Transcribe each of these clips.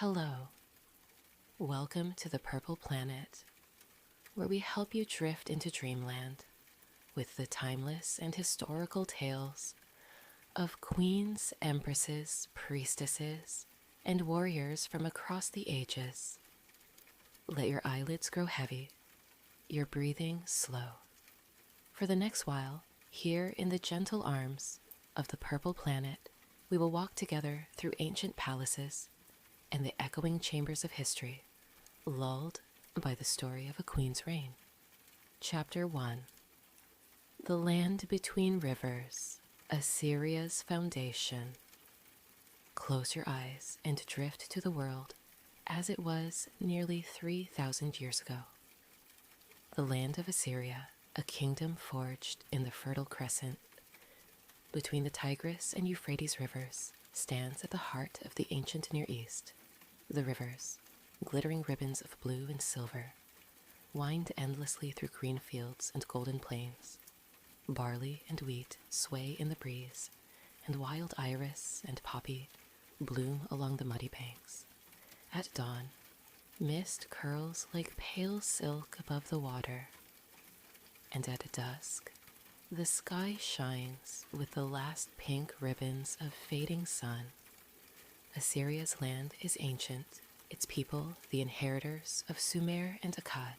Hello, welcome to the Purple Planet, where we help you drift into dreamland with the timeless and historical tales of queens, empresses, priestesses, and warriors from across the ages. Let your eyelids grow heavy, your breathing slow. For the next while, here in the gentle arms of the Purple Planet, we will walk together through ancient palaces and the echoing chambers of history, lulled by the story of a queen's reign. Chapter 1. The Land Between Rivers, Assyria's Foundation. Close your eyes and drift to the world as it was nearly 3,000 years ago. The land of Assyria, a kingdom forged in the Fertile Crescent, between the Tigris and Euphrates rivers, stands at the heart of the ancient Near East. The rivers, glittering ribbons of blue and silver, wind endlessly through green fields and golden plains. Barley and wheat sway in the breeze, and wild iris and poppy bloom along the muddy banks. At dawn, mist curls like pale silk above the water, and at dusk, the sky shines with the last pink ribbons of fading sun. Assyria's land is ancient, its people the inheritors of Sumer and Akkad,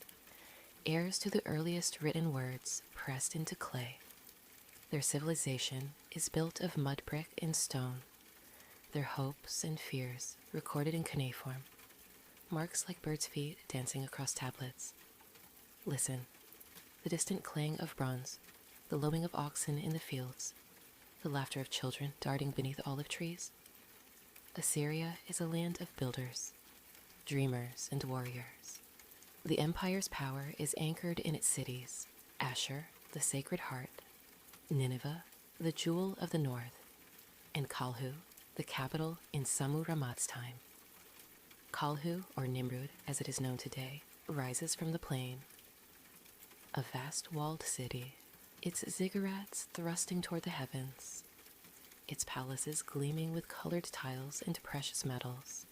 heirs to the earliest written words pressed into clay. Their civilization is built of mud brick and stone, their hopes and fears recorded in cuneiform, marks like birds' feet dancing across tablets. Listen, the distant clang of bronze, the lowing of oxen in the fields, the laughter of children darting beneath olive trees. Assyria is a land of builders, dreamers, and warriors. The empire's power is anchored in its cities: Ashur, the Sacred Heart; Nineveh, the Jewel of the North; and Kalhu, the capital in Sammu-Ramat's time. Kalhu, or Nimrud as it is known today, rises from the plain, a vast walled city, its ziggurats thrusting toward the heavens, its palaces gleaming with colored tiles and precious metals.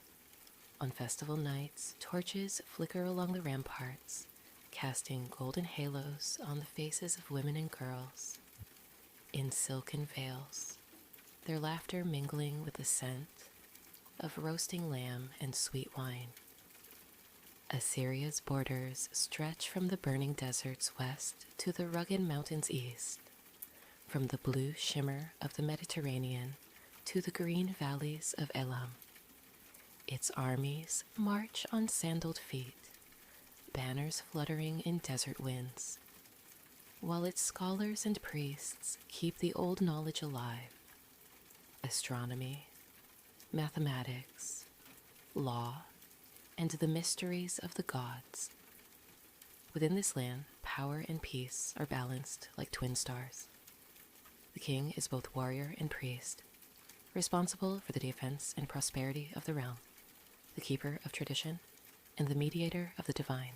On festival nights, torches flicker along the ramparts, casting golden halos on the faces of women and girls in silken veils, their laughter mingling with the scent of roasting lamb and sweet wine. Assyria's borders stretch from the burning deserts west to the rugged mountains east, from the blue shimmer of the Mediterranean to the green valleys of Elam. Its armies march on sandaled feet, banners fluttering in desert winds, while its scholars and priests keep the old knowledge alive: astronomy, mathematics, law, and the mysteries of the gods. Within this land, power and peace are balanced like twin stars. The king is both warrior and priest, responsible for the defense and prosperity of the realm, the keeper of tradition, and the mediator of the divine.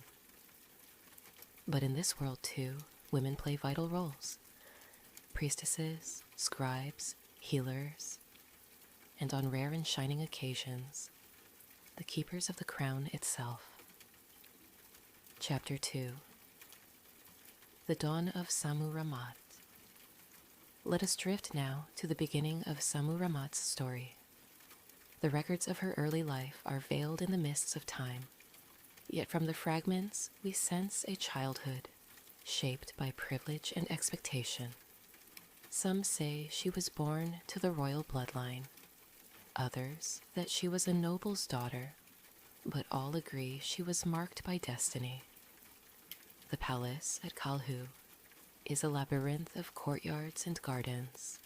But in this world, too, women play vital roles: priestesses, scribes, healers, and on rare and shining occasions, the keepers of the crown itself. Chapter 2. The Dawn of Sammu-Ramat. Let us drift now to the beginning of Sammu-Ramat's story. The records of her early life are veiled in the mists of time, yet from the fragments we sense a childhood shaped by privilege and expectation. Some say she was born to the royal bloodline, others that she was a noble's daughter, but all agree she was marked by destiny. The palace at Kalhu is a labyrinth of courtyards and gardens,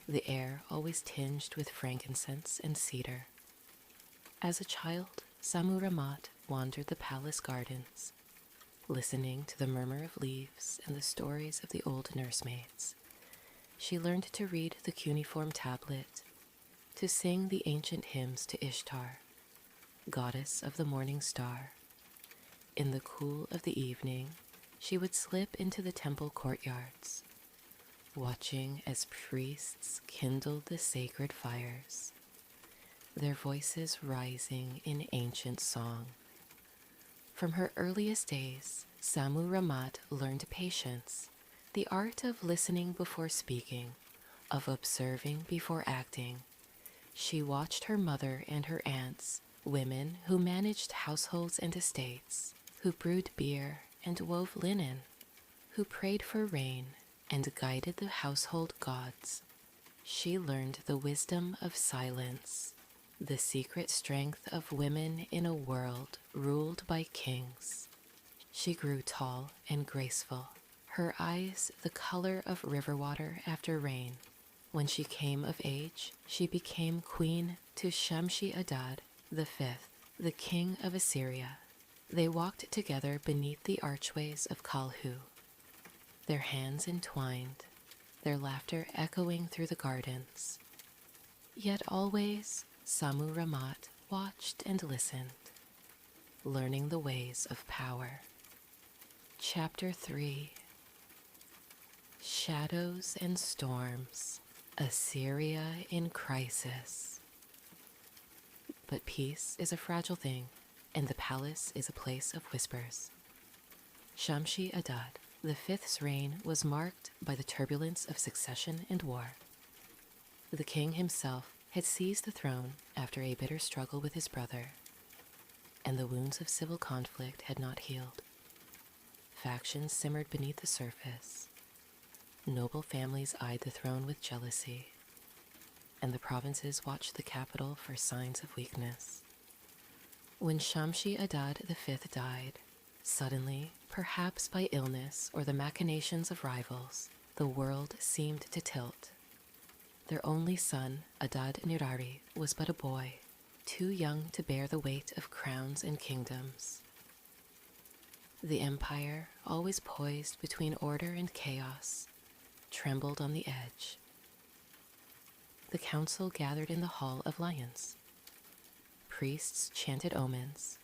the air always tinged with frankincense and cedar. As a child, Sammu-Ramat wandered the palace gardens, listening to the murmur of leaves and the stories of the old nursemaids. She learned to read the cuneiform tablet, to sing the ancient hymns to Ishtar, goddess of the morning star. In the cool of the evening, she would slip into the temple courtyards, watching as priests kindled the sacred fires. their voices rising in ancient song. From her earliest days, Sammu-Ramat learned patience, the art of listening before speaking, of observing before acting. She watched her mother and her aunts, women who managed households and estates, who brewed beer and wove linen, who prayed for rain and guided the household gods. She learned the wisdom of silence, the secret strength of women in a world ruled by kings. She grew tall and graceful, her eyes the color of river water after rain. When she came of age, she became queen to Shamshi-Adad V, the king of Assyria. They walked together beneath the archways of Kalhu, their hands entwined, their laughter echoing through the gardens. Yet always Sammu-Ramat watched and listened, learning the ways of power. Chapter 3. Shadows and Storms. Assyria in Crisis. But peace is a fragile thing, and the palace is a place of whispers. Shamshi-Adad V's reign was marked by the turbulence of succession and war. The king himself had seized the throne after a bitter struggle with his brother, and the wounds of civil conflict had not healed. Factions simmered beneath the surface. Noble families eyed the throne with jealousy, and the provinces watched the capital for signs of weakness. When Shamshi-Adad V died, suddenly, perhaps by illness or the machinations of rivals, the world seemed to tilt. Their only son, Adad-nirari, was but a boy, too young to bear the weight of crowns and kingdoms. The empire, always poised between order and chaos, trembled on the edge. The council gathered in the Hall of Lions. Priests chanted omens,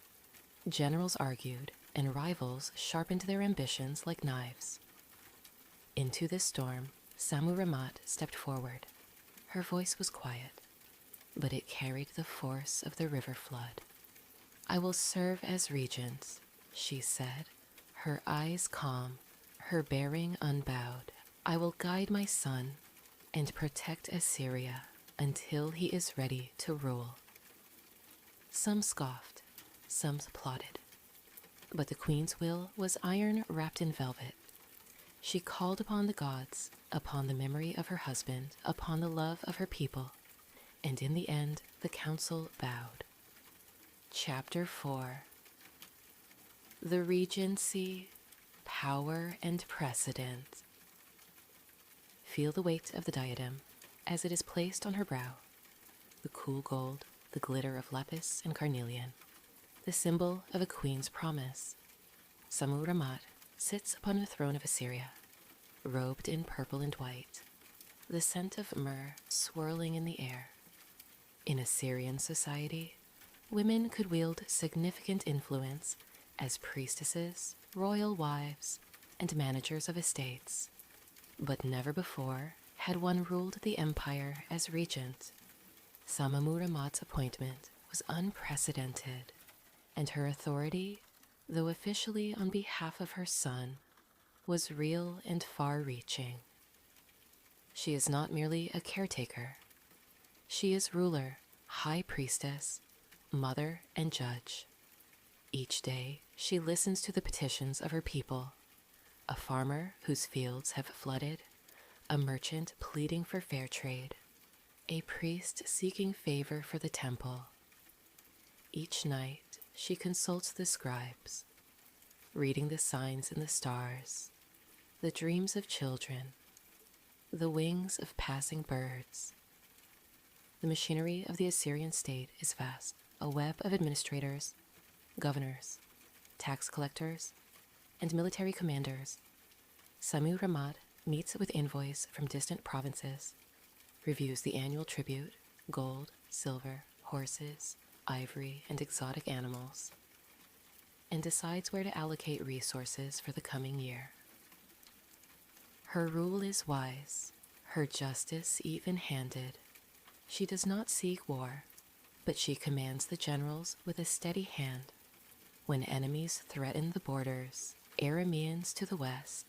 generals argued, and rivals sharpened their ambitions like knives. Into this storm, Sammu-Ramat stepped forward. Her voice was quiet, but it carried the force of the river flood. "I will serve as regent," she said, her eyes calm, her bearing unbowed. "I will guide my son and protect Assyria until he is ready to rule." Some scoffed, some applauded, but the queen's will was iron wrapped in velvet. She called upon the gods, upon the memory of her husband, upon the love of her people, and in the end the council bowed. Chapter 4. The Regency, Power and Precedent. Feel the weight of the diadem as it is placed on her brow, the cool gold, the glitter of lapis and carnelian, the symbol of a queen's promise. Sammu-Ramat sits upon the throne of Assyria, robed in purple and white, the scent of myrrh swirling in the air. In Assyrian society, women could wield significant influence as priestesses, royal wives, and managers of estates. But never before had one ruled the empire as regent. Sammu-Ramat's appointment was unprecedented, and her authority, though officially on behalf of her son, was real and far-reaching. She is not merely a caretaker. She is ruler, high priestess, mother, and judge. Each day, she listens to the petitions of her people, a farmer whose fields have flooded, a merchant pleading for fair trade, a priest seeking favor for the temple. Each night, she consults the scribes, reading the signs in the stars, the dreams of children, the wings of passing birds. The machinery of the Assyrian state is vast, a web of administrators, governors, tax collectors, and military commanders. Sammu-Ramat meets with envoys from distant provinces, reviews the annual tribute, gold, silver, horses, ivory, and exotic animals, and decides where to allocate resources for the coming year. Her rule is wise, her justice even-handed. She does not seek war, but she commands the generals with a steady hand. When enemies threaten the borders, Arameans to the west,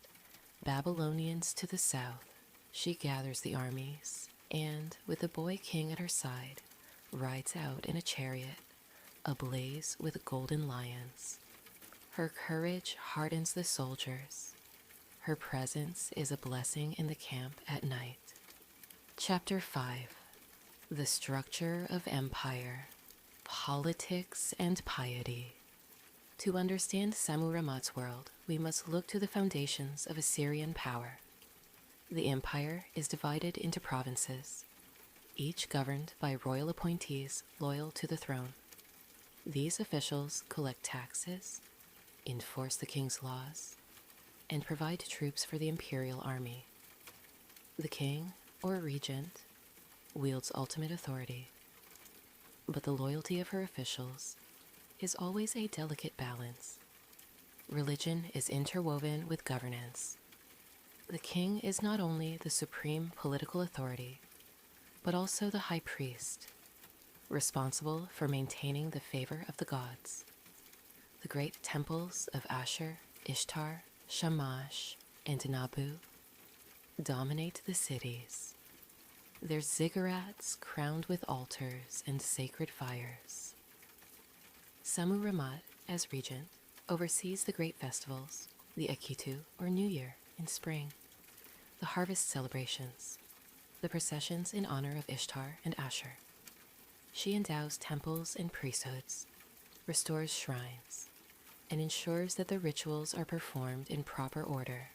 Babylonians to the south, she gathers the armies and, with the boy king at her side, rides out in a chariot, ablaze with golden lions. Her courage hardens the soldiers. Her presence is a blessing in the camp at night. Chapter 5. The Structure of Empire, Politics and Piety. To understand Sammu-Ramat's world, we must look to the foundations of Assyrian power. The empire is divided into provinces, each governed by royal appointees loyal to the throne. These officials collect taxes, enforce the king's laws, and provide troops for the imperial army. The king, or regent, wields ultimate authority, but the loyalty of her officials is always a delicate balance. Religion is interwoven with governance. The king is not only the supreme political authority, but also the high priest, responsible for maintaining the favor of the gods. The great temples of Ashur, Ishtar, Shamash, and Nabu dominate the cities, their ziggurats crowned with altars and sacred fires. Sammu-Ramat, as regent, oversees the great festivals, the Akitu, or New Year, in spring, the harvest celebrations, the processions in honor of Ishtar and Ashur. She endows temples and priesthoods, restores shrines, and ensures that the rituals are performed in proper order.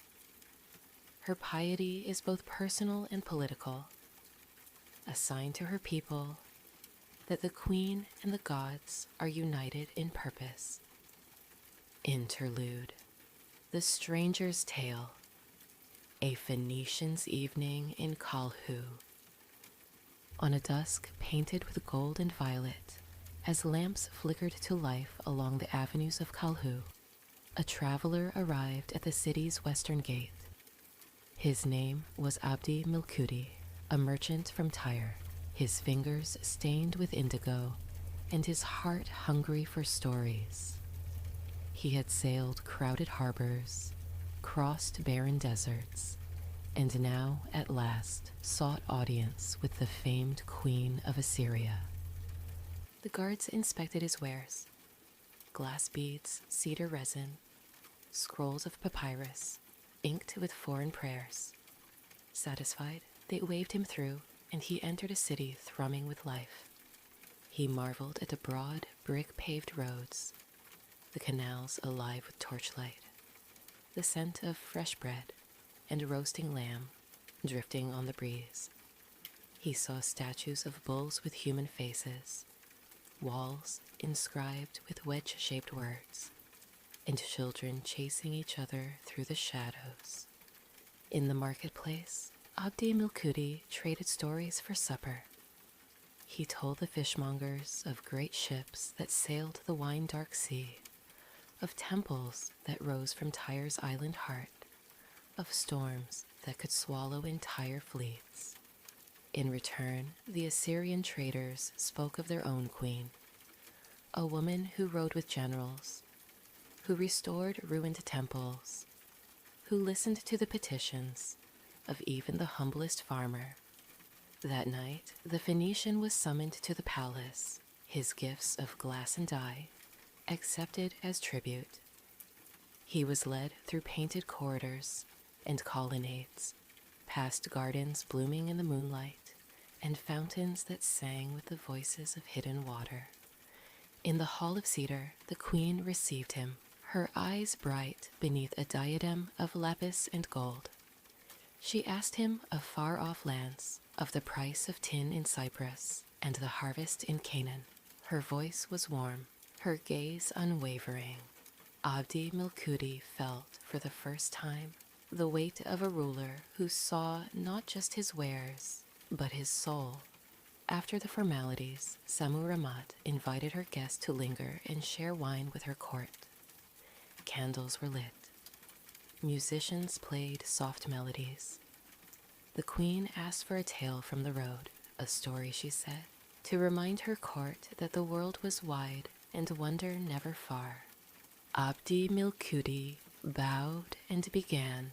Her piety is both personal and political, a sign to her people that the queen and the gods are united in purpose. Interlude. The Stranger's Tale. A Phoenician's Evening in Kalhu. On a dusk painted with gold and violet, as lamps flickered to life along the avenues of Kalhu, a traveler arrived at the city's western gate. His name was Abdi Milkudi, a merchant from Tyre, his fingers stained with indigo and his heart hungry for stories. He had sailed crowded harbors, crossed barren deserts, and now at last sought audience with the famed Queen of Assyria. The guards inspected his wares: glass beads, cedar resin, scrolls of papyrus, inked with foreign prayers. Satisfied, they waved him through, and he entered a city thrumming with life. He marveled at the broad, brick-paved roads, the canals alive with torchlight, the scent of fresh bread and roasting lamb drifting on the breeze. He saw statues of bulls with human faces, walls inscribed with wedge-shaped words, and children chasing each other through the shadows. In the marketplace, Abdi Milkudi traded stories for supper. He told the fishmongers of great ships that sailed the wine-dark sea, of temples that rose from Tyre's island heart, of storms that could swallow entire fleets. In return, the Assyrian traders spoke of their own queen, a woman who rode with generals, who restored ruined temples, who listened to the petitions of even the humblest farmer. That night, the Phoenician was summoned to the palace, his gifts of glass and dye accepted as tribute. He was led through painted corridors and colonnades, past gardens blooming in the moonlight, and fountains that sang with the voices of hidden water. In the hall of cedar, the queen received him, her eyes bright beneath a diadem of lapis and gold. She asked him of far-off lands, of the price of tin in Cyprus and the harvest in Canaan. Her voice was warm, her gaze unwavering. Abdi Milkudi felt, for the first time, the weight of a ruler who saw not just his wares, but his soul. After the formalities, Sammu-Ramat invited her guests to linger and share wine with her court. Candles were lit. Musicians played soft melodies. The queen asked for a tale from the road, a story, she said, to remind her court that the world was wide and wonder never far. Abdi-Milkudi bowed and began,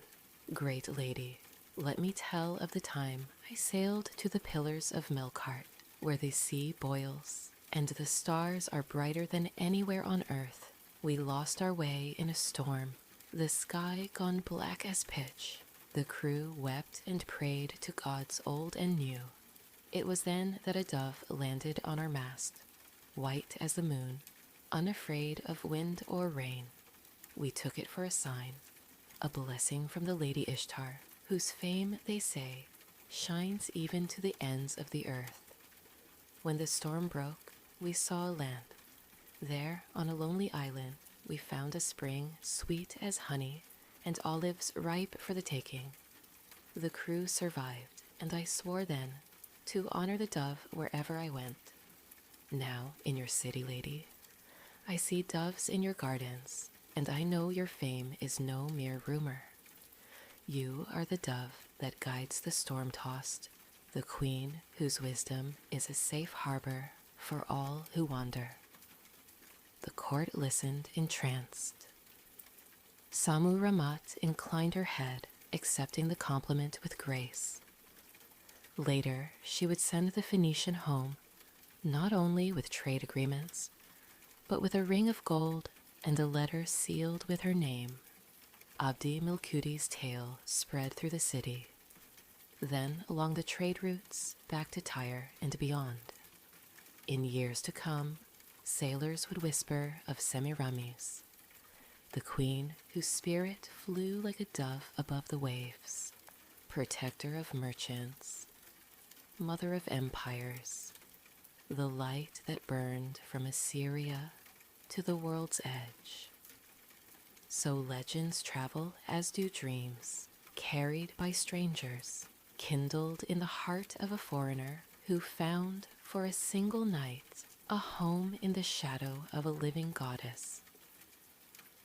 "Great lady, let me tell of the time I sailed to the pillars of Melkart, where the sea boils, and the stars are brighter than anywhere on earth. We lost our way in a storm, the sky gone black as pitch. The crew wept and prayed to gods old and new. It was then that a dove landed on our mast, white as the moon, unafraid of wind or rain. We took it for a sign, a blessing from the Lady Ishtar, whose fame, they say, shines even to the ends of the earth. When the storm broke, we saw land. There, on a lonely island, we found a spring sweet as honey and olives ripe for the taking. The crew survived, and I swore then to honor the dove wherever I went. Now, in your city, lady, I see doves in your gardens, and I know your fame is no mere rumor. You are the dove that guides the storm-tossed, the queen whose wisdom is a safe harbor for all who wander." The court listened entranced. Sammu-Ramat inclined her head, accepting the compliment with grace. Later, she would send the Phoenician home, not only with trade agreements, but with a ring of gold and a letter sealed with her name. Abdi-Milkudi's tale spread through the city, then along the trade routes back to Tyre and beyond. In years to come, sailors would whisper of Semiramis, the queen whose spirit flew like a dove above the waves, protector of merchants, mother of empires, the light that burned from Assyria to the world's edge. So legends travel as do dreams, carried by strangers, kindled in the heart of a foreigner who found for a single night a home in the shadow of a living goddess.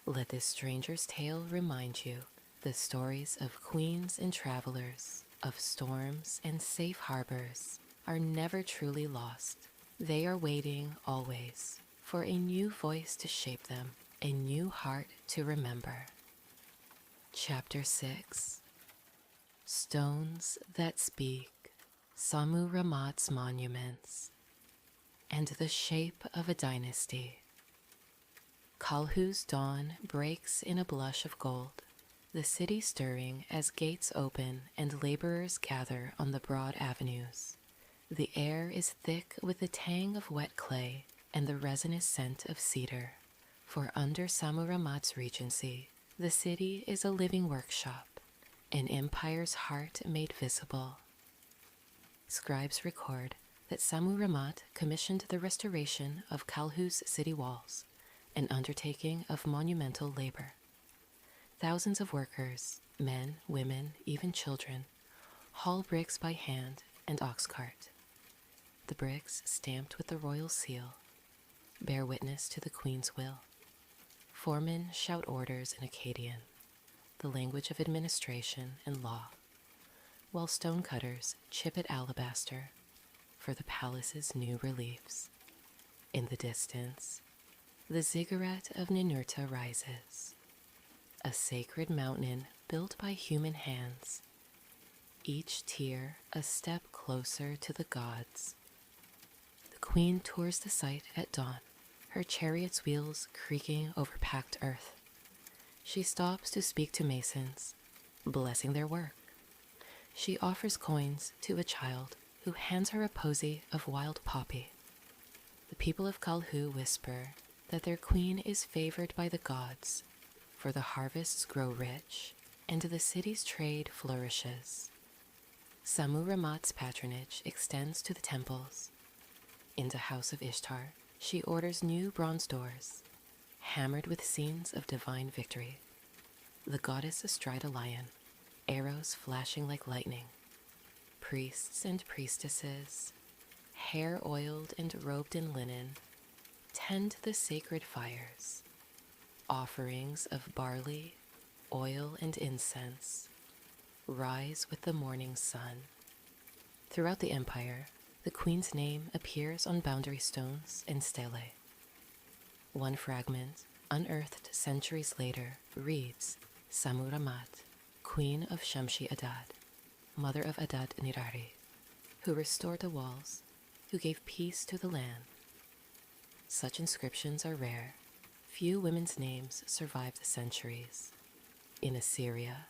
Let this stranger's tale remind you the stories of queens and travelers, of storms and safe harbors, are never truly lost. They are waiting always for a new voice to shape them, a new heart to remember. Chapter 6. Stones that Speak, Sammu-Ramat's Monuments, and the Shape of a Dynasty. Kalhu's dawn breaks in a blush of gold, the city stirring as gates open and laborers gather on the broad avenues. The air is thick with the tang of wet clay and the resinous scent of cedar, for under Sammu-Ramat's regency, the city is a living workshop, an empire's heart made visible. Scribes record that Sammu-Ramat commissioned the restoration of Kalhu's city walls, an undertaking of monumental labor. Thousands of workers, men, women, even children, haul bricks by hand and ox cart. The bricks, stamped with the royal seal, bear witness to the queen's will. Foremen shout orders in Akkadian, the language of administration and law, while stonecutters chip at alabaster for the palace's new reliefs. In the distance, the ziggurat of Ninurta rises, a sacred mountain built by human hands, each tier a step closer to the gods. The queen tours the site at dawn, her chariot's wheels creaking over packed earth. She stops to speak to masons, blessing their work. She offers coins to a child who hands her a posy of wild poppy. The people of Kalhu whisper that their queen is favored by the gods, for the harvests grow rich and the city's trade flourishes. Sammu-Ramat's patronage extends to the temples. In the house of Ishtar, she orders new bronze doors, hammered with scenes of divine victory. The goddess astride a lion, arrows flashing like lightning. Priests and priestesses, hair oiled and robed in linen, tend the sacred fires. Offerings of barley, oil, and incense rise with the morning sun. Throughout the empire, the queen's name appears on boundary stones and stelae. One fragment, unearthed centuries later, reads, Sammu-Ramat, Queen of Shamshi-Adad, mother of Adad-nirari, who restored the walls, who gave peace to the land. Such inscriptions are rare. Few women's names survive the centuries. In Assyria,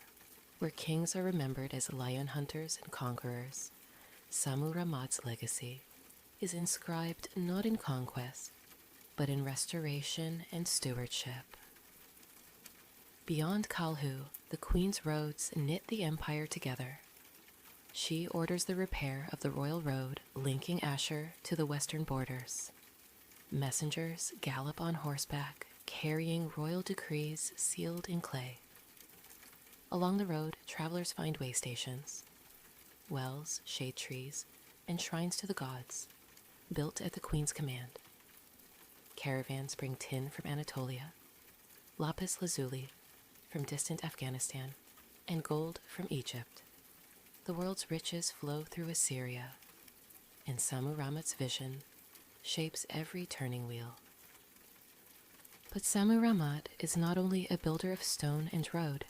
where kings are remembered as lion hunters and conquerors, Sammu-Ramat's legacy is inscribed not in conquest, but in restoration and stewardship. Beyond Kalhu, the queen's roads knit the empire together. She orders the repair of the royal road linking Ashur to the western borders. Messengers gallop on horseback, carrying royal decrees sealed in clay. Along the road, travelers find way stations, wells, shade trees, and shrines to the gods, built at the queen's command. Caravans bring tin from Anatolia, lapis lazuli from distant Afghanistan, and gold from Egypt. The world's riches flow through Assyria, and Sammu-Ramat's vision shapes every turning wheel. But Sammu-Ramat is not only a builder of stone and road,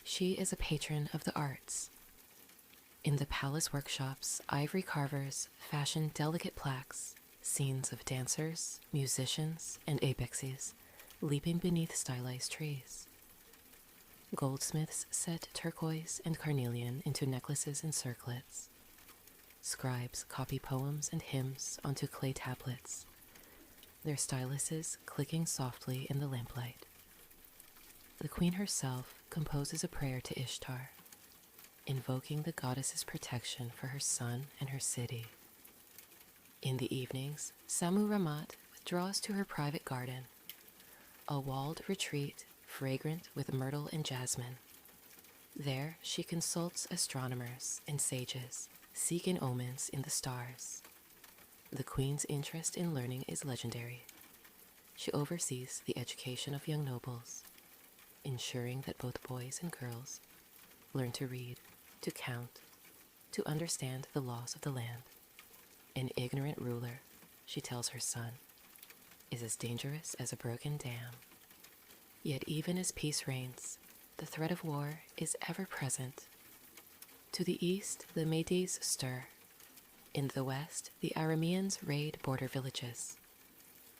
she is a patron of the arts. In the palace workshops, ivory carvers fashion delicate plaques, scenes of dancers, musicians, and apexes leaping beneath stylized trees. Goldsmiths set turquoise and carnelian into necklaces and circlets. Scribes copy poems and hymns onto clay tablets, their styluses clicking softly in the lamplight. The queen herself composes a prayer to Ishtar, invoking the goddess's protection for her son and her city. In the evenings, Sammu-Ramat withdraws to her private garden, a walled retreat fragrant with myrtle and jasmine. There she consults astronomers and sages, seeking omens in the stars. The queen's interest in learning is legendary. She oversees the education of young nobles, ensuring that both boys and girls learn to read, to count, to understand the laws of the land. An ignorant ruler, she tells her son, is as dangerous as a broken dam. Yet even as peace reigns, the threat of war is ever present. To the east, the Medes stir. In the west, the Arameans raid border villages.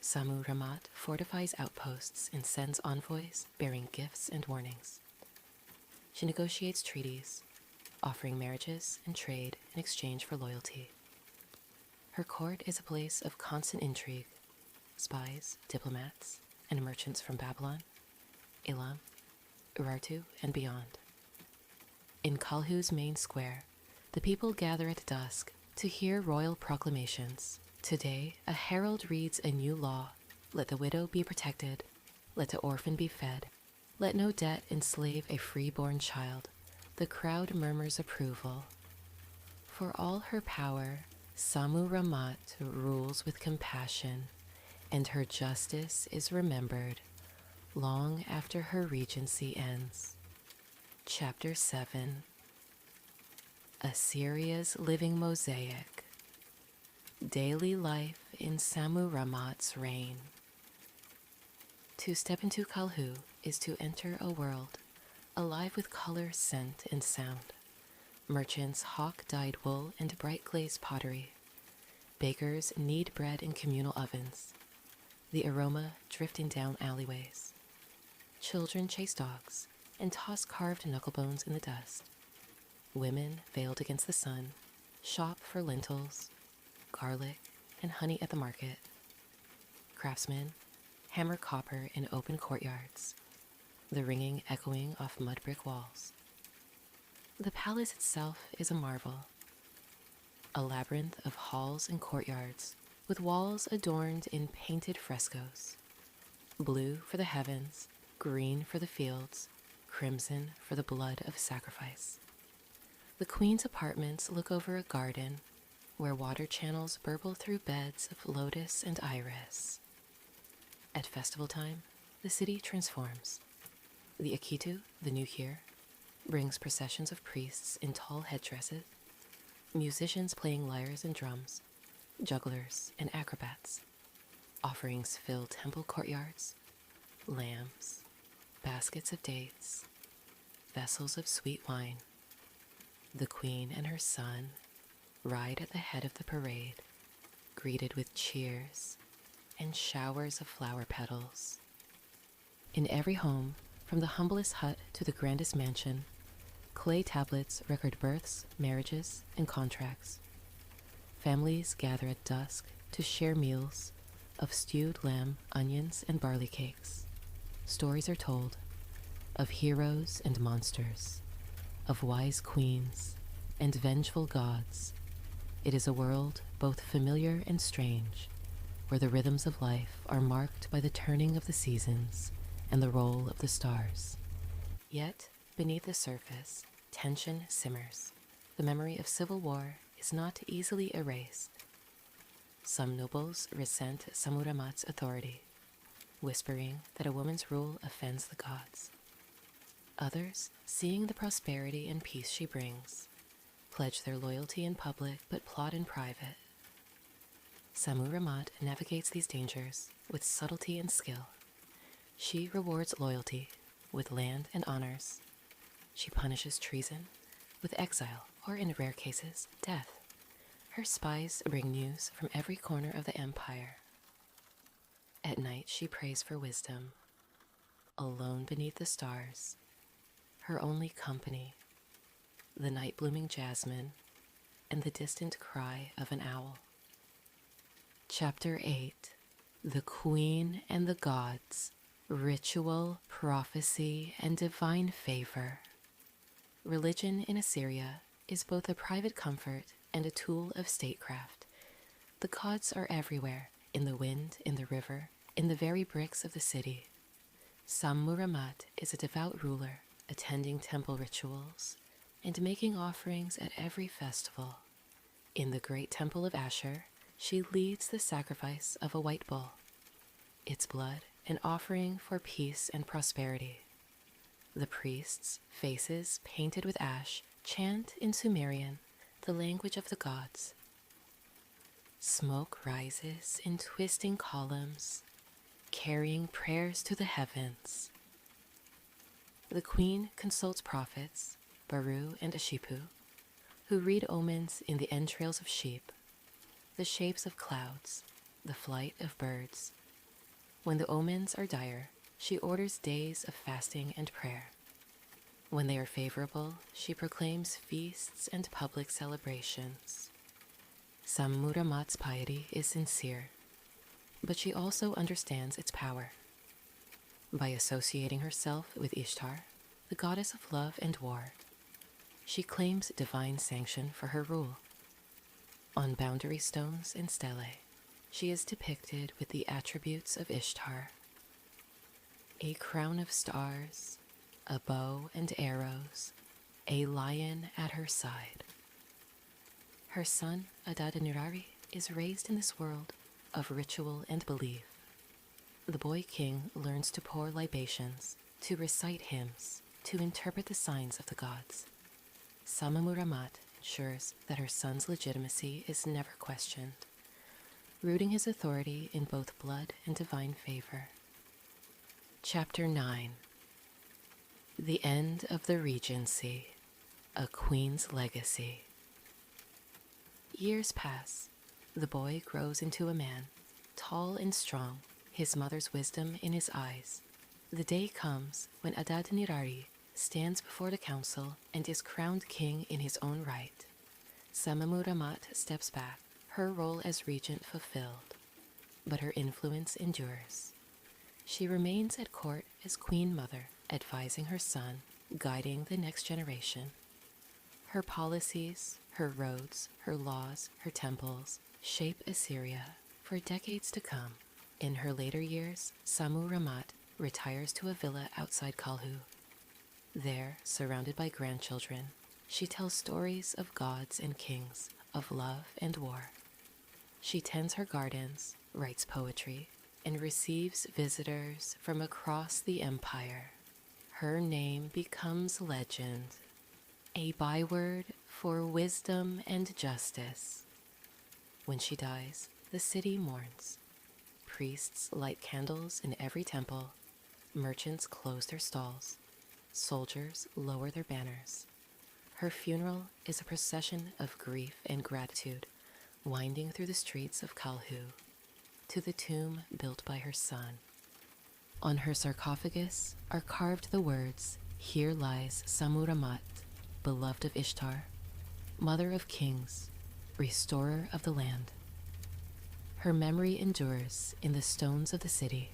Sammu-Ramat fortifies outposts and sends envoys bearing gifts and warnings. She negotiates treaties, offering marriages and trade in exchange for loyalty. Her court is a place of constant intrigue, spies, diplomats, and merchants from Babylon, Elam, Urartu, and beyond. In Kalhu's main square, the people gather at dusk to hear royal proclamations. Today, a herald reads a new law. Let the widow be protected. Let the orphan be fed. Let no debt enslave a freeborn child. The crowd murmurs approval. For all her power, Sammu-Ramat rules with compassion, and her justice is remembered long after her regency ends. Chapter 7. Assyria's Living Mosaic. Daily life in Sammu-Ramat's reign. To step into Kalhu is to enter a world alive with color, scent, and sound. Merchants hawk dyed wool and bright glazed pottery. Bakers knead bread in communal ovens, the aroma drifting down alleyways. Children chase dogs and toss carved knucklebones in the dust. Women, veiled against the sun, shop for lentils, garlic, and honey at the market. Craftsmen hammer copper in open courtyards, the ringing echoing off mud brick walls. The palace itself is a marvel, a labyrinth of halls and courtyards with walls adorned in painted frescoes. Blue for the heavens, green for the fields, crimson for the blood of sacrifice. The queen's apartments look over a garden where water channels burble through beds of lotus and iris. At festival time, the city transforms. The Akitu, the new year, brings processions of priests in tall headdresses, musicians playing lyres and drums, jugglers and acrobats. Offerings fill temple courtyards, lambs, baskets of dates, vessels of sweet wine. The queen and her son ride at the head of the parade, greeted with cheers and showers of flower petals. In every home, from the humblest hut to the grandest mansion, clay tablets record births, marriages, and contracts. Families gather at dusk to share meals of stewed lamb, onions, and barley cakes. Stories are told of heroes and monsters, of wise queens and vengeful gods. It is a world both familiar and strange, where the rhythms of life are marked by the turning of the seasons and the roll of the stars. Yet, beneath the surface, tension simmers. The memory of civil war is not easily erased. Some nobles resent Sammu-Ramat's authority, whispering that a woman's rule offends the gods. Others, seeing the prosperity and peace she brings, pledge their loyalty in public but plot in private. Sammu-Ramat navigates these dangers with subtlety and skill. She rewards loyalty with land and honors. She punishes treason with exile or, in rare cases, death. Her spies bring news from every corner of the empire. At night she prays for wisdom, alone beneath the stars, her only company, the night-blooming jasmine and the distant cry of an owl. Chapter 8. The Queen and the Gods. Ritual, prophecy, and divine favor. Religion in Assyria is both a private comfort and a tool of statecraft. The gods are everywhere, in the wind, in the river, in the very bricks of the city. Sammu-Ramat is a devout ruler, attending temple rituals and making offerings at every festival. In the great temple of Ashur, she leads the sacrifice of a white bull, its blood an offering for peace and prosperity. The priests, faces painted with ash, chant in Sumerian, the language of the gods. Smoke rises in twisting columns, carrying prayers to the heavens. The queen consults prophets, Baru and Ashipu, who read omens in the entrails of sheep, the shapes of clouds, the flight of birds. When the omens are dire, she orders days of fasting and prayer. When they are favorable, she proclaims feasts and public celebrations. Sammu-Ramat's piety is sincere, but she also understands its power. By associating herself with Ishtar, the goddess of love and war, she claims divine sanction for her rule. On boundary stones and stelae, she is depicted with the attributes of Ishtar: a crown of stars, a bow and arrows, a lion at her side. Her son, Adad-nirari, is raised in this world of ritual and belief. The boy king learns to pour libations, to recite hymns, to interpret the signs of the gods. Sammu-Ramat ensures that her son's legitimacy is never questioned, rooting his authority in both blood and divine favor. Chapter 9. The End of the Regency, a Queen's Legacy. Years pass. The boy grows into a man, tall and strong, his mother's wisdom in his eyes. The day comes when Adad-nirari stands before the council and is crowned king in his own right. Sammu-Ramat steps back, her role as regent fulfilled, but her influence endures. She remains at court as queen mother, advising her son, guiding the next generation. Her policies, her roads, her laws, her temples shape Assyria for decades to come. In her later years, Sammu-Ramat retires to a villa outside Kalhu. There, surrounded by grandchildren, she tells stories of gods and kings, of love and war. She tends her gardens, writes poetry, and receives visitors from across the empire. Her name becomes legend, a byword for wisdom and justice. When she dies, the city mourns. Priests light candles in every temple, merchants close their stalls, soldiers lower their banners. Her funeral is a procession of grief and gratitude, winding through the streets of Kalhu to the tomb built by her son. On her sarcophagus are carved the words, "Here lies Sammu-Ramat, beloved of Ishtar, mother of kings, restorer of the land." Her memory endures in the stones of the city,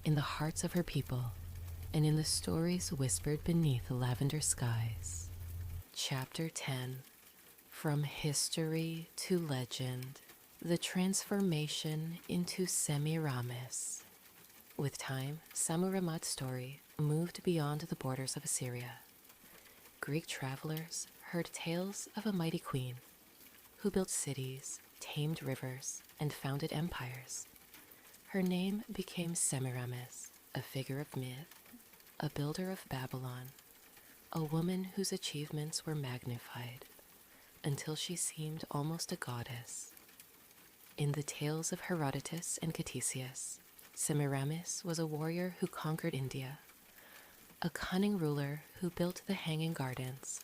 in the hearts of her people, and in the stories whispered beneath lavender skies. Chapter 10. From History to Legend, the transformation into Semiramis. With time, Sammu-Ramat's story moved beyond the borders of Assyria. Greek travelers heard tales of a mighty queen who built cities, tamed rivers, and founded empires. Her name became Semiramis, a figure of myth, a builder of Babylon, a woman whose achievements were magnified until she seemed almost a goddess. In the tales of Herodotus and Ctesias, Semiramis was a warrior who conquered India, a cunning ruler who built the Hanging Gardens,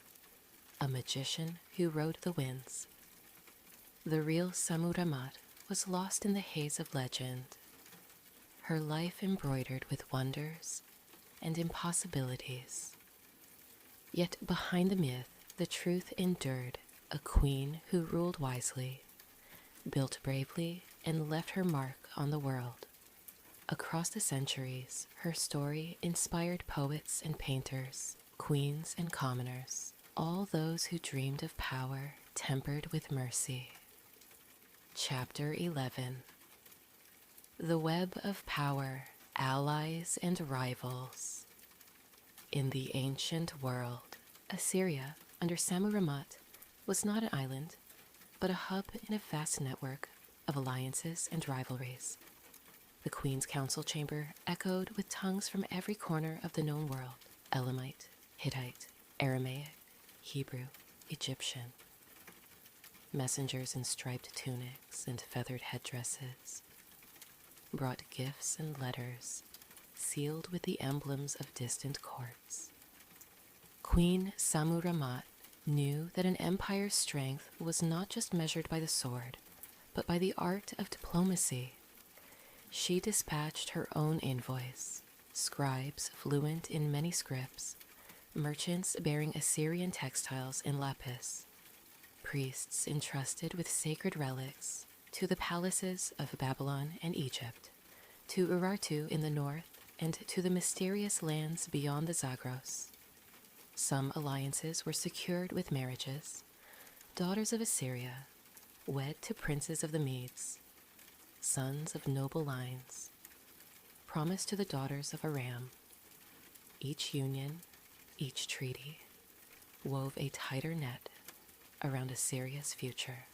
a magician who rode the winds. The real Sammu-Ramat was lost in the haze of legend, her life embroidered with wonders and impossibilities. Yet behind the myth, the truth endured, a queen who ruled wisely, built bravely, and left her mark on the world. Across the centuries, her story inspired poets and painters, queens and commoners, all those who dreamed of power tempered with mercy. Chapter 11. The Web of Power, Allies and Rivals. In the ancient world, Assyria, under Sammu-Ramat, was not an island, but a hub in a vast network of alliances and rivalries. The Queen's Council Chamber echoed with tongues from every corner of the known world: Elamite, Hittite, Aramaic, Hebrew, Egyptian. Messengers in striped tunics and feathered headdresses brought gifts and letters sealed with the emblems of distant courts. Queen Sammu-Ramat knew that an empire's strength was not just measured by the sword, but by the art of diplomacy. She dispatched her own envoys, scribes fluent in many scripts, merchants bearing Assyrian textiles in lapis, priests entrusted with sacred relics to the palaces of Babylon and Egypt, to Urartu in the north, and to the mysterious lands beyond the Zagros. Some alliances were secured with marriages. Daughters of Assyria wed to princes of the Medes, sons of noble lines, promised to the daughters of Aram. Each union, each treaty, wove a tighter net around Assyria's future.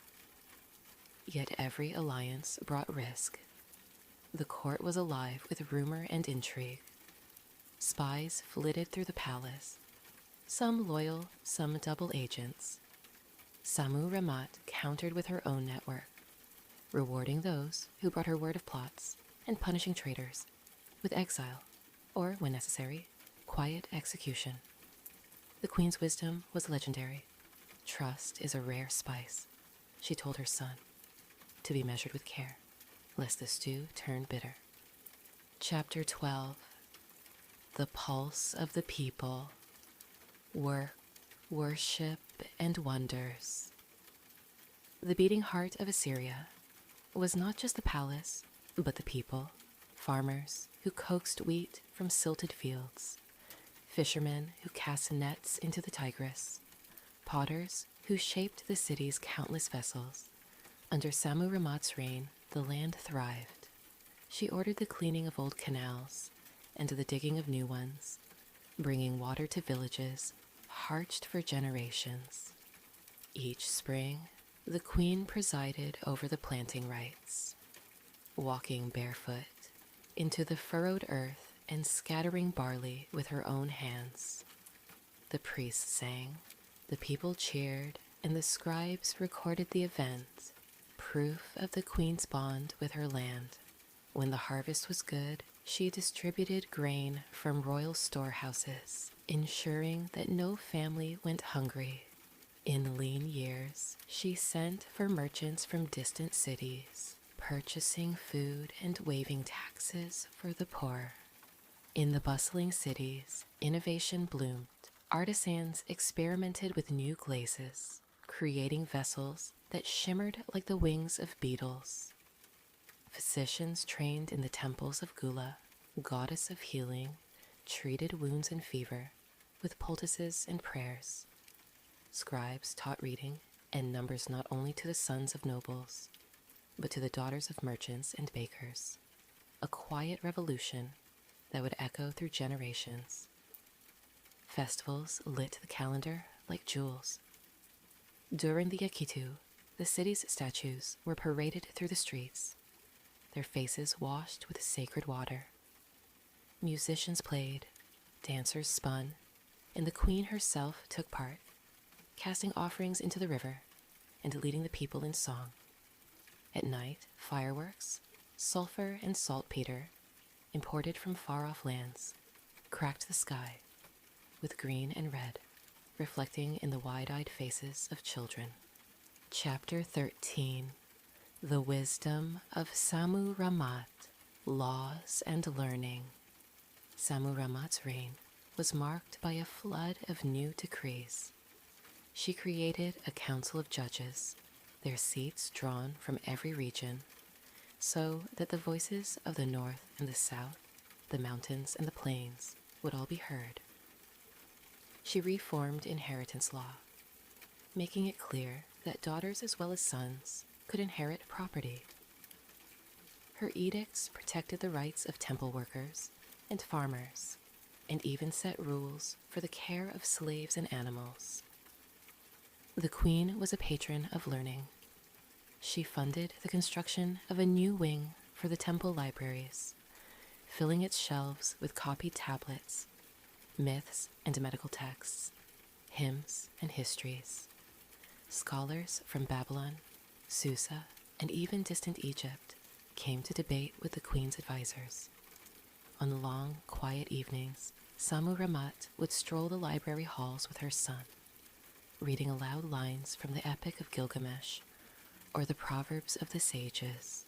Yet every alliance brought risk. The court was alive with rumor and intrigue. Spies flitted through the palace, some loyal, some double agents. Sammu-Ramat countered with her own network, rewarding those who brought her word of plots and punishing traitors with exile, or, when necessary, quiet execution. The queen's wisdom was legendary. Trust is a rare spice, she told her son, to be measured with care, lest the stew turn bitter. Chapter 12. The Pulse of the People. Work, Worship, and Wonders. The beating heart of Assyria was not just the palace, but the people, farmers who coaxed wheat from silted fields, fishermen who cast nets into the Tigris, potters who shaped the city's countless vessels. Under Sammu-Ramat's reign, the land thrived. She ordered the cleaning of old canals and the digging of new ones, bringing water to villages parched for generations. Each spring, the queen presided over the planting rites, walking barefoot into the furrowed earth and scattering barley with her own hands. The priests sang, The people cheered, and the scribes recorded the event, proof of the queen's bond with her land. When the harvest was good, she distributed grain from royal storehouses, ensuring that no family went hungry. In lean years, she sent for merchants from distant cities, purchasing food and waiving taxes for the poor. In the bustling cities, innovation bloomed. Artisans experimented with new glazes, creating vessels that shimmered like the wings of beetles. Physicians trained in the temples of Gula, goddess of healing, treated wounds and fever with poultices and prayers. Scribes taught reading and numbers not only to the sons of nobles, but to the daughters of merchants and bakers. A quiet revolution that would echo through generations. Festivals lit the calendar like jewels. During the Yakitu, the city's statues were paraded through the streets, their faces washed with sacred water. Musicians played, dancers spun, and the queen herself took part, casting offerings into the river and leading the people in song. At night, fireworks, sulfur and saltpeter, imported from far-off lands, cracked the sky with green and red, reflecting in the wide-eyed faces of children. Chapter 13. The Wisdom of Sammu-Ramat, Laws and Learning. Sammu-Ramat's reign was marked by a flood of new decrees. She created a council of judges, their seats drawn from every region, so that the voices of the north and the south, the mountains and the plains would all be heard. She reformed inheritance law, making it clear that daughters as well as sons could inherit property. Her edicts protected the rights of temple workers and farmers, and even set rules for the care of slaves and animals. The queen was a patron of learning. She funded the construction of a new wing for the temple libraries, filling its shelves with copied tablets, myths and medical texts, hymns and histories. Scholars from Babylon, Susa, and even distant Egypt came to debate with the queen's advisors. On long, quiet evenings, Sammu-Ramat would stroll the library halls with her son, reading aloud lines from the Epic of Gilgamesh or the Proverbs of the sages.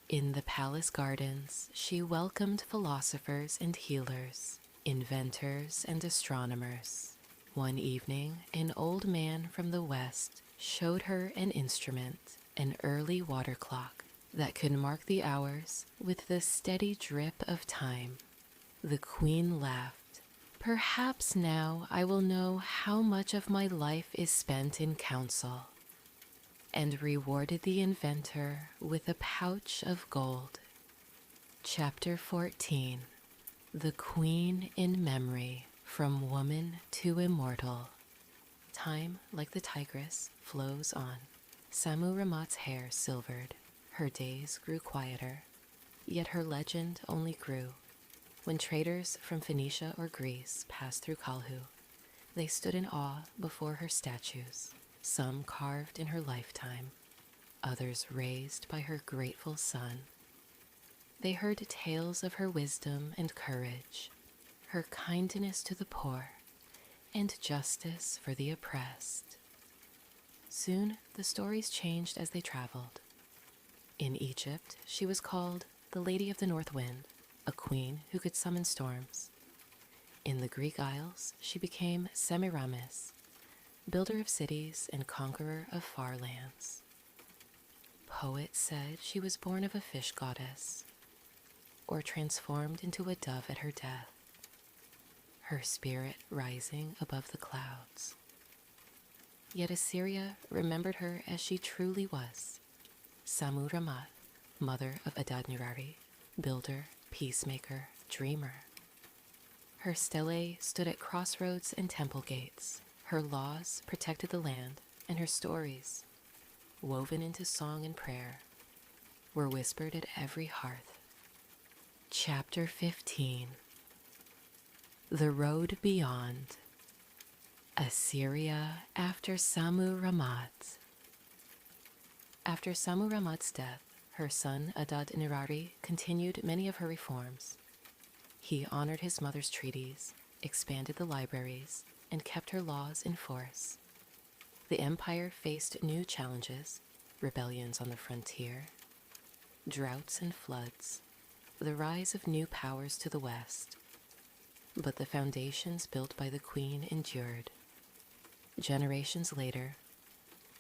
In the palace gardens, she welcomed philosophers and healers, inventors and astronomers. One evening, an old man from the west showed her an instrument, an early water clock that could mark the hours with the steady drip of time. The queen laughed. Perhaps now I will know how much of my life is spent in council, and rewarded the inventor with a pouch of gold. Chapter 14. The Queen in Memory, From Woman to Immortal. Time, like the tigress, flows on. Sammu-Ramat's hair silvered. Her days grew quieter, yet her legend only grew. When traders from Phoenicia or Greece passed through Kalhu, they stood in awe before her statues, some carved in her lifetime, others raised by her grateful son. They heard tales of her wisdom and courage, her kindness to the poor, and justice for the oppressed. Soon the stories changed as they traveled. In Egypt, she was called the Lady of the North Wind, a queen who could summon storms. In the Greek Isles, she became Semiramis, builder of cities and conqueror of far lands. Poets said she was born of a fish goddess, or transformed into a dove at her death, her spirit rising above the clouds. Yet Assyria remembered her as she truly was, Sammu-Ramat, mother of Adad-nirari, builder, peacemaker, dreamer. Her stele stood at crossroads and temple gates. Her laws protected the land, and her stories, woven into song and prayer, were whispered at every hearth. Chapter 15. The Road Beyond. Assyria after Sammu-Ramat. After Sammu-Ramat's death, her son Adad-nirari continued many of her reforms. He honored his mother's treaties, expanded the libraries, and kept her laws in force. The empire faced new challenges: rebellions on the frontier, droughts and floods, the rise of new powers to the west. But the foundations built by the queen endured. Generations later,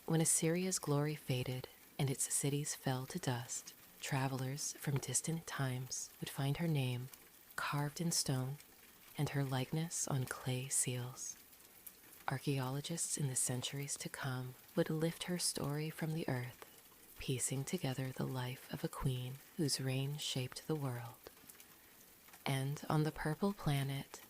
when Assyria's glory faded and its cities fell to dust, travelers from distant times would find her name carved in stone and her likeness on clay seals. Archaeologists in the centuries to come would lift her story from the earth, piecing together the life of a queen whose reign shaped the world. And on the purple planet,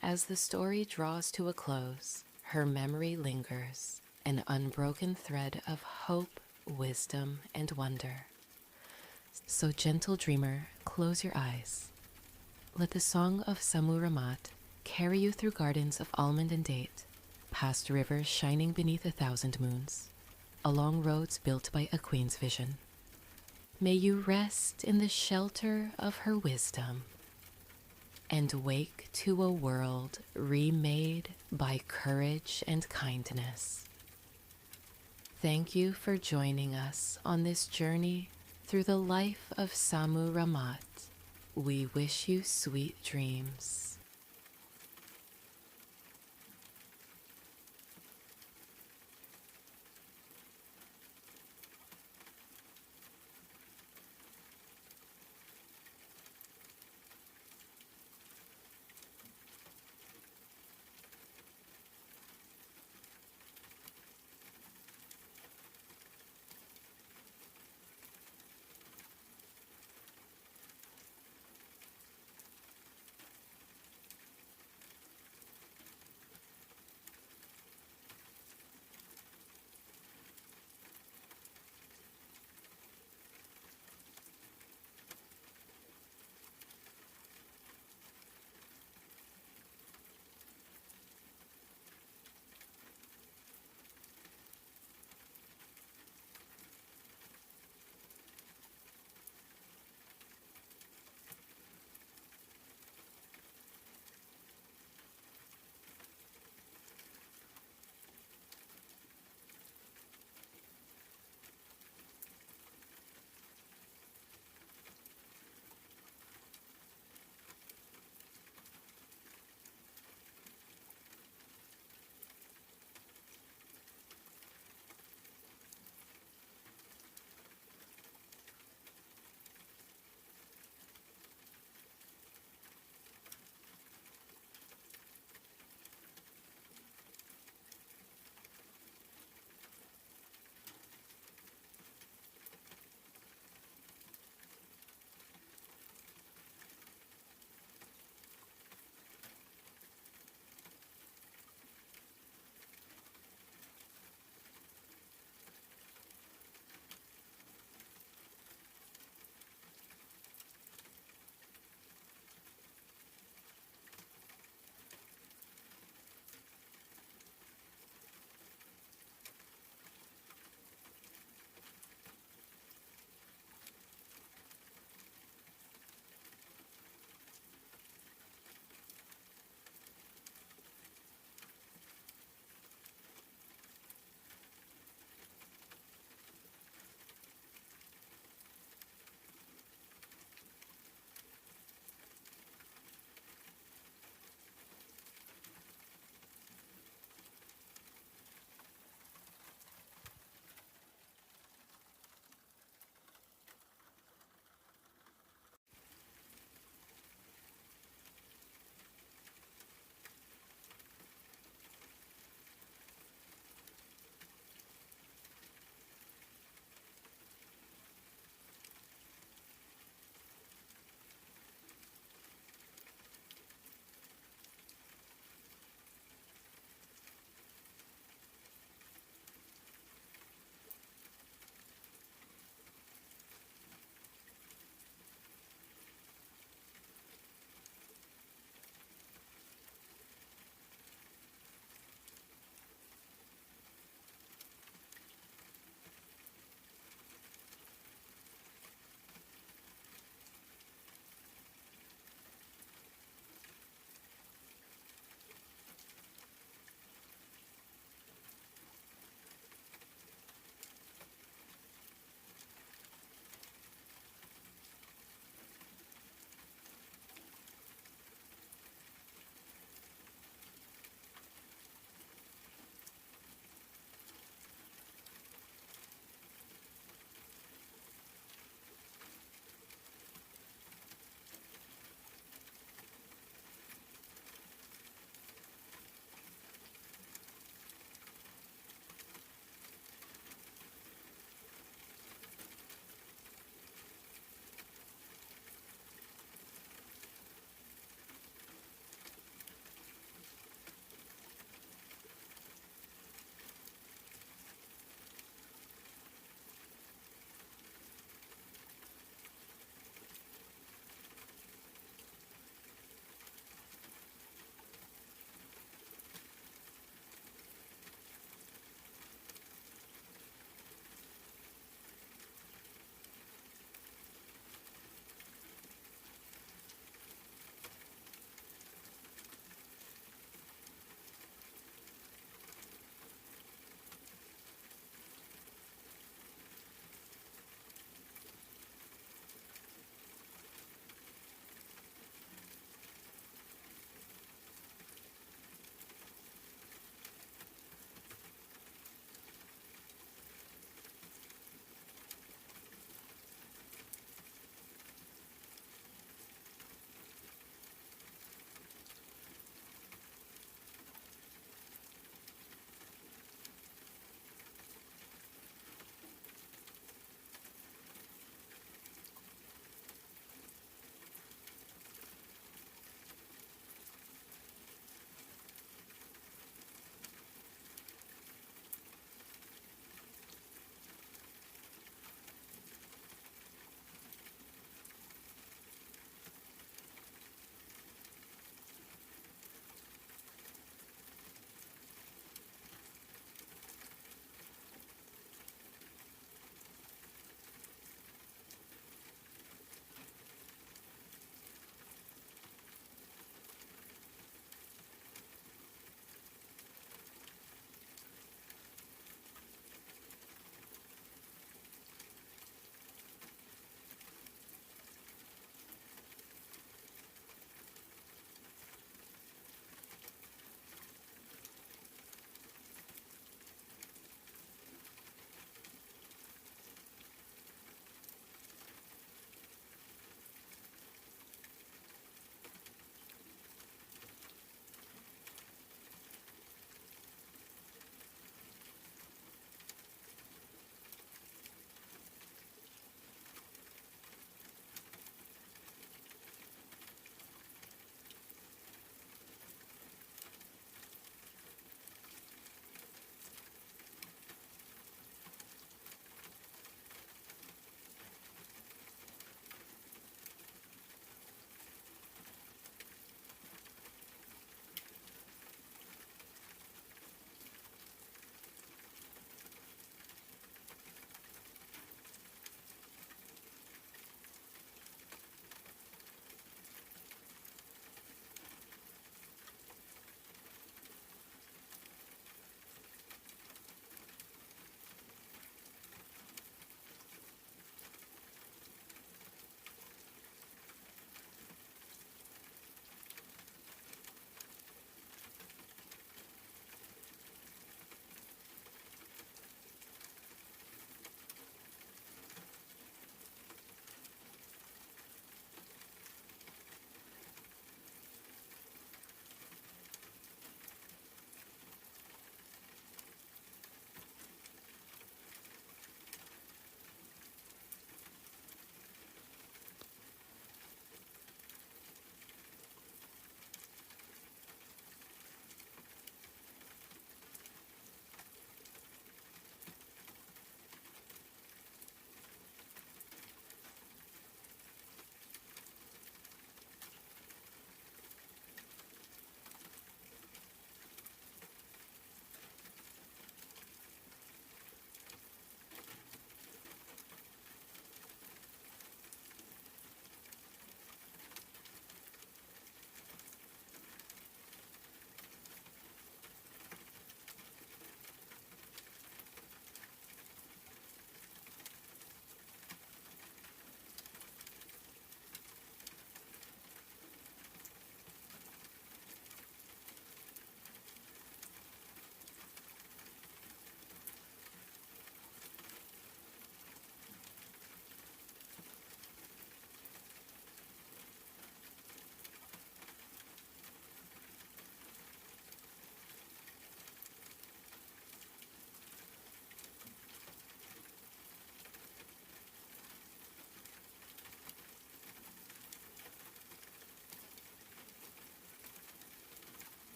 as the story draws to a close, her memory lingers, an unbroken thread of hope, wisdom, and wonder. So, gentle dreamer, close your eyes. Let the song of Sammu-Ramat carry you through gardens of almond and date, past rivers shining beneath 1,000 moons, along roads built by a queen's vision. May you rest in the shelter of her wisdom and wake to a world remade by courage and kindness. Thank you for joining us on this journey through the life of Sammu-Ramat. We wish you sweet dreams.